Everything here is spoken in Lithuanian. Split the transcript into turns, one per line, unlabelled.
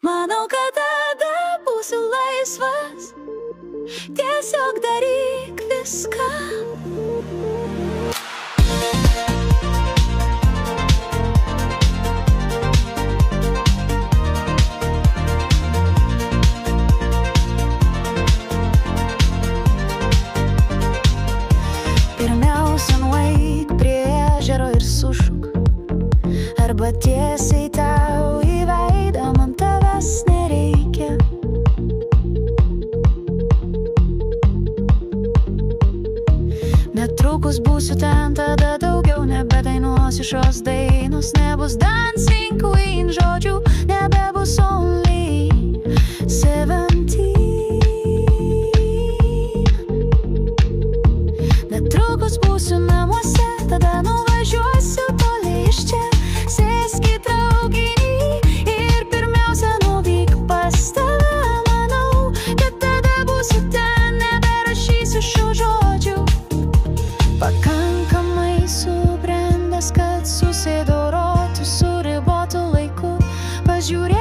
Manau, kad tada būsiu laisvas, tiesiog daryk viską. Pirmiausia, nueik prie ežero ir sušuk, arba tiesiai tau į veidą, man tavęs nereikia. Netrukus būsiu ten, tada daugiau nebedainuosiu šios dainos. Nebus Dancing Queen žodžių, nebebus Only 17. Netrukus būsiu namuose, tada nuvažiuosiu toli iš čia. Sėsk į traukinį ir pirmiausia nuvyk pas tave. Manau, kad tada būsiu ten, neberašysiu šių žodžių. Pakankamai subrendęs, kad susidorotų su ribotu laiku. Pažiūrėk